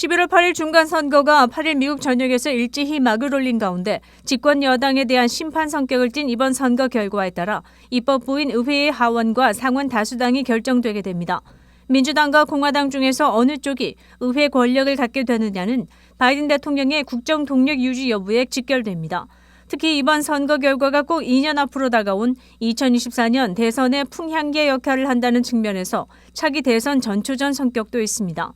11월 8일 중간선거가 8일 미국 전역에서 일제히 막을 올린 가운데 집권 여당에 대한 심판 성격을 띤 이번 선거 결과에 따라 입법부인 의회의 하원과 상원 다수당이 결정되게 됩니다. 민주당과 공화당 중에서 어느 쪽이 의회 권력을 갖게 되느냐는 바이든 대통령의 국정 동력 유지 여부에 직결됩니다. 특히 이번 선거 결과가 꼭 2년 앞으로 다가온 2024년 대선의 풍향계 역할을 한다는 측면에서 차기 대선 전초전 성격도 있습니다.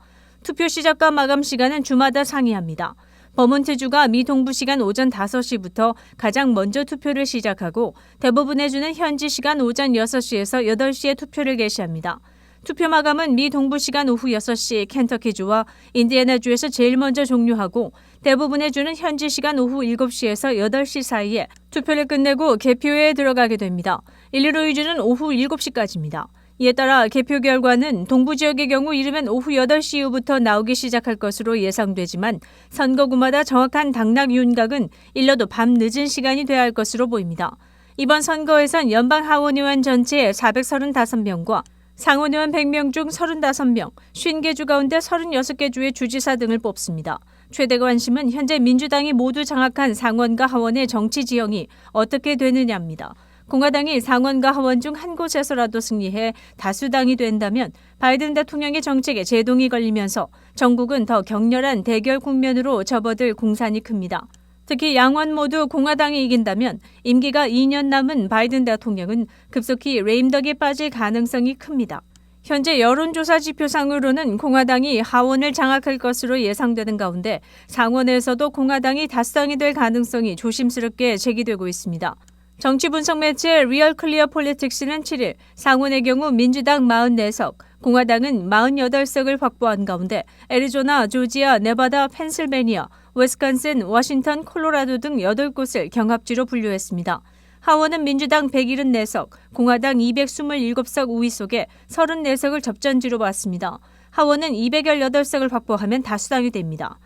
투표 시작과 마감 시간은 주마다 상이합니다. 버몬트주가 미 동부 시간 오전 5시부터 가장 먼저 투표를 시작하고 대부분의 주는 현지 시간 오전 6시에서 8시에 투표를 개시합니다. 투표 마감은 미 동부 시간 오후 6시 켄터키주와 인디애나주에서 제일 먼저 종료하고 대부분의 주는 현지 시간 오후 7시에서 8시 사이에 투표를 끝내고 개표에 들어가게 됩니다. 일리노이주는 오후 7시까지입니다. 이에 따라 개표 결과는 동부 지역의 경우 이르면 오후 8시 이후부터 나오기 시작할 것으로 예상되지만 선거구마다 정확한 당락 윤곽은 일러도 밤 늦은 시간이 돼야 할 것으로 보입니다. 이번 선거에선 연방 하원의원 전체 435명과 상원의원 100명 중 35명, 50개 주 가운데 36개 주의 주지사 등을 뽑습니다. 최대 관심은 현재 민주당이 모두 장악한 상원과 하원의 정치 지형이 어떻게 되느냐입니다. 공화당이 상원과 하원 중 한 곳에서라도 승리해 다수당이 된다면 바이든 대통령의 정책에 제동이 걸리면서 전국은 더 격렬한 대결 국면으로 접어들 공산이 큽니다. 특히 양원 모두 공화당이 이긴다면 임기가 2년 남은 바이든 대통령은 급속히 레임덕에 빠질 가능성이 큽니다. 현재 여론조사 지표상으로는 공화당이 하원을 장악할 것으로 예상되는 가운데 상원에서도 공화당이 다수당이 될 가능성이 조심스럽게 제기되고 있습니다. 정치 분석 매체 리얼 클리어 폴리틱스는 7일 상원의 경우 민주당 44석, 공화당은 48석을 확보한 가운데 애리조나, 조지아, 네바다, 펜실베니아, 위스콘신, 워싱턴, 콜로라도 등 8곳을 경합지로 분류했습니다. 하원은 민주당 174석, 공화당 227석 우위 속에 34석을 접전지로 봤습니다. 하원은 218석을 확보하면 다수당이 됩니다.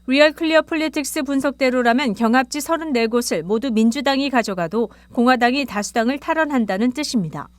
리얼 클리어 폴리틱스 분석대로라면 경합지 34곳을 모두 민주당이 가져가도 공화당이 다수당을 탈환한다는 뜻입니다.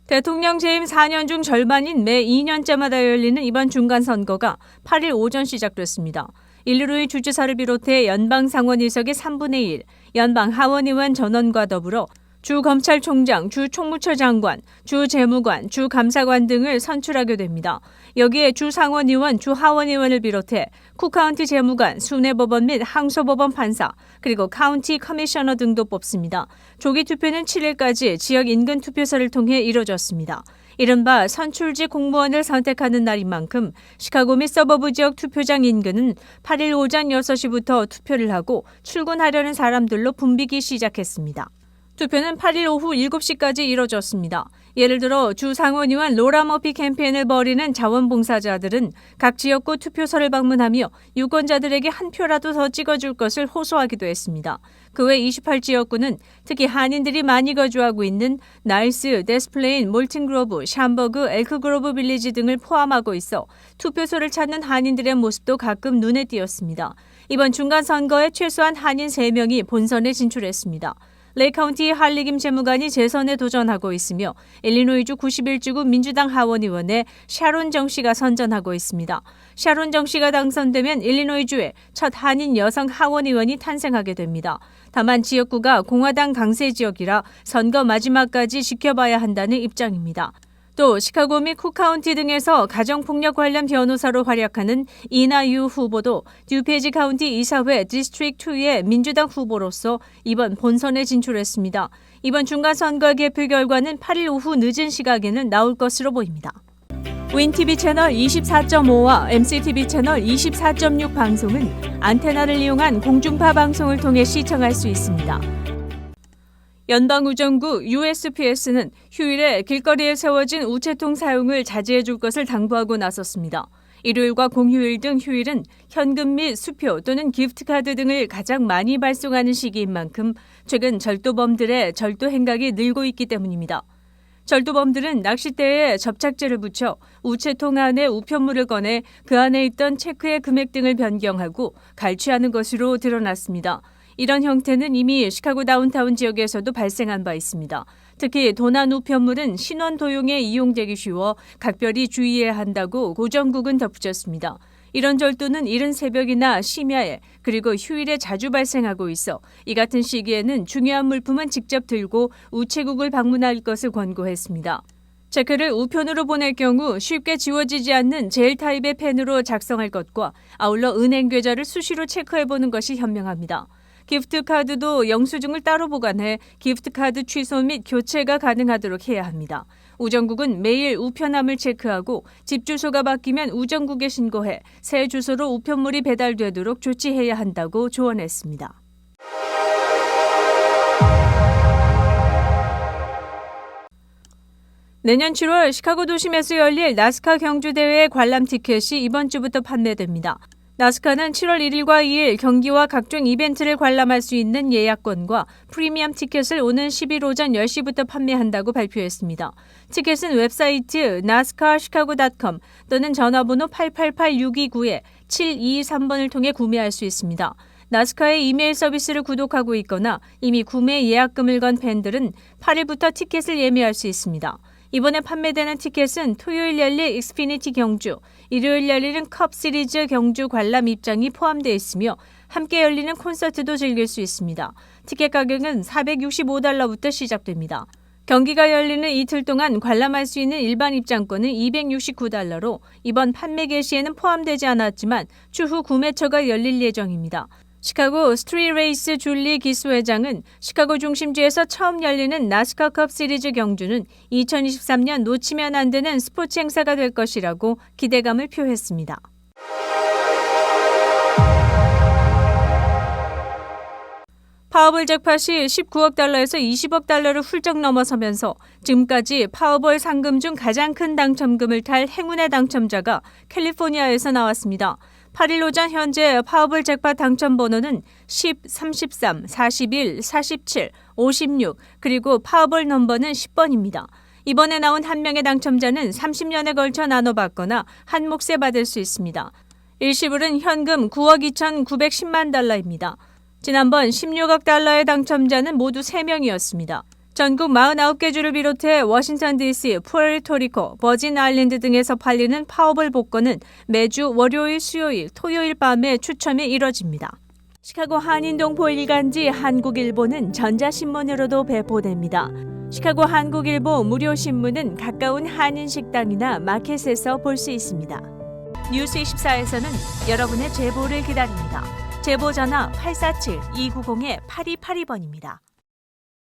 대통령 재임 4년 중 절반인 매 2년째마다 열리는 이번 중간선거가 8일 오전 시작됐습니다. 일리노이 주지사를 비롯해 연방 상원 의석의 3분의 1, 연방 하원의원 전원과 더불어 주 검찰총장, 주 총무처 장관, 주 재무관, 주 감사관 등을 선출하게 됩니다. 여기에 주 상원의원, 주 하원의원을 비롯해 쿡카운티 재무관, 순회법원 및 항소법원 판사, 그리고 카운티 커미셔너 등도 뽑습니다. 조기 투표는 7일까지 지역 인근 투표소를 통해 이뤄졌습니다. 이른바 선출직 공무원을 선택하는 날인 만큼 시카고 및 서버브 지역 투표장 인근은 8일 오전 6시부터 투표를 하고 출근하려는 사람들로 붐비기 시작했습니다. 투표는 8일 오후 7시까지 이뤄졌습니다. 예를 들어 주 상원의원 로라 머피 캠페인을 벌이는 자원봉사자들은 각 지역구 투표소를 방문하며 유권자들에게 한 표라도 더 찍어줄 것을 호소하기도 했습니다. 그 외 28지역구는 특히 한인들이 많이 거주하고 있는 나일스, 데스플레인, 몰튼그로브, 샴버그, 엘크그로브 빌리지 등을 포함하고 있어 투표소를 찾는 한인들의 모습도 가끔 눈에 띄었습니다. 이번 중간선거에 최소한 한인 3명이 본선에 진출했습니다. 레이카운티 할리김 재무관이 재선에 도전하고 있으며 일리노이주 91지구 민주당 하원의원에 샤론 정 씨가 선전하고 있습니다. 샤론 정 씨가 당선되면 일리노이주에 첫 한인 여성 하원의원이 탄생하게 됩니다. 다만 지역구가 공화당 강세 지역이라 선거 마지막까지 지켜봐야 한다는 입장입니다. 또 시카고 및 쿡카운티 등에서 가정폭력 관련 변호사로 활약하는 이나 유 후보도 듀페이지 카운티 이사회 디스트릭트 2의 민주당 후보로서 이번 본선에 진출했습니다. 이번 중간선거 개표 결과는 8일 오후 늦은 시각에는 나올 것으로 보입니다. 윈TV 채널 24.5와 MCTV 채널 24.6 방송은 안테나를 이용한 공중파 방송을 통해 시청할 수 있습니다. 연방우정국 USPS는 휴일에 길거리에 세워진 우체통 사용을 자제해 줄 것을 당부하고 나섰습니다. 일요일과 공휴일 등 휴일은 현금 및 수표 또는 기프트카드 등을 가장 많이 발송하는 시기인 만큼 최근 절도범들의 절도 행각이 늘고 있기 때문입니다. 절도범들은 낚싯대에 접착제를 붙여 우체통 안에 우편물을 꺼내 그 안에 있던 체크의 금액 등을 변경하고 갈취하는 것으로 드러났습니다. 이런 형태는 이미 시카고 다운타운 지역에서도 발생한 바 있습니다. 특히 도난 우편물은 신원 도용에 이용되기 쉬워 각별히 주의해야 한다고 고정국은 덧붙였습니다. 이런 절도는 이른 새벽이나 심야에 그리고 휴일에 자주 발생하고 있어 이 같은 시기에는 중요한 물품은 직접 들고 우체국을 방문할 것을 권고했습니다. 체크를 우편으로 보낼 경우 쉽게 지워지지 않는 젤 타입의 펜으로 작성할 것과 아울러 은행 계좌를 수시로 체크해보는 것이 현명합니다. 기프트카드도 영수증을 따로 보관해 기프트카드 취소 및 교체가 가능하도록 해야 합니다. 우정국은 매일 우편함을 체크하고 집 주소가 바뀌면 우정국에 신고해 새 주소로 우편물이 배달되도록 조치해야 한다고 조언했습니다. 내년 7월 시카고 도심에서 열릴 나스카 경주대회 관람 티켓이 이번 주부터 판매됩니다. 나스카는 7월 1일과 2일 경기와 각종 이벤트를 관람할 수 있는 예약권과 프리미엄 티켓을 오는 10일 오전 10시부터 판매한다고 발표했습니다. 티켓은 웹사이트 nascarchicago.com 또는 전화번호 888-629-7223번을 통해 구매할 수 있습니다. 나스카의 이메일 서비스를 구독하고 있거나 이미 구매 예약금을 건 팬들은 8일부터 티켓을 예매할 수 있습니다. 이번에 판매되는 티켓은 토요일 열릴 익스피니티 경주, 일요일 열리는 컵 시리즈 경주 관람 입장이 포함되어 있으며 함께 열리는 콘서트도 즐길 수 있습니다. 티켓 가격은 $465부터 시작됩니다. 경기가 열리는 이틀 동안 관람할 수 있는 일반 입장권은 $269로 이번 판매 개시에는 포함되지 않았지만 추후 구매처가 열릴 예정입니다. 시카고 스트리트 레이스 줄리 기수 회장은 시카고 중심지에서 처음 열리는 나스카컵 시리즈 경주는 2023년 놓치면 안 되는 스포츠 행사가 될 것이라고 기대감을 표했습니다. 파워볼 잭팟이 $19억 달러에서 $20억 달러를 훌쩍 넘어서면서 지금까지 파워볼 상금 중 가장 큰 당첨금을 탈 행운의 당첨자가 캘리포니아에서 나왔습니다. 8일 오전 현재 파워볼 잭팟 당첨 번호는 10, 33, 41, 47, 56 그리고 파워볼 넘버는 10번입니다. 이번에 나온 한 명의 당첨자는 30년에 걸쳐 나눠받거나 한 몫에 받을 수 있습니다. 일시불은 현금 9억 2,910만 달러입니다. 지난번 16억 달러의 당첨자는 모두 3명이었습니다. 전국 49개 주를 비롯해 워싱턴 DC, 푸에르토리코, 버진 아일랜드 등에서 팔리는 파워볼 복권은 매주 월요일, 수요일, 토요일 밤에 추첨이 이뤄집니다. 시카고 한인동포 일간지 한국일보는 전자신문으로도 배포됩니다. 시카고 한국일보 무료 신문은 가까운 한인식당이나 마켓에서 볼 수 있습니다. 뉴스24에서는 여러분의 제보를 기다립니다. 제보 전화 847-290-8282번입니다.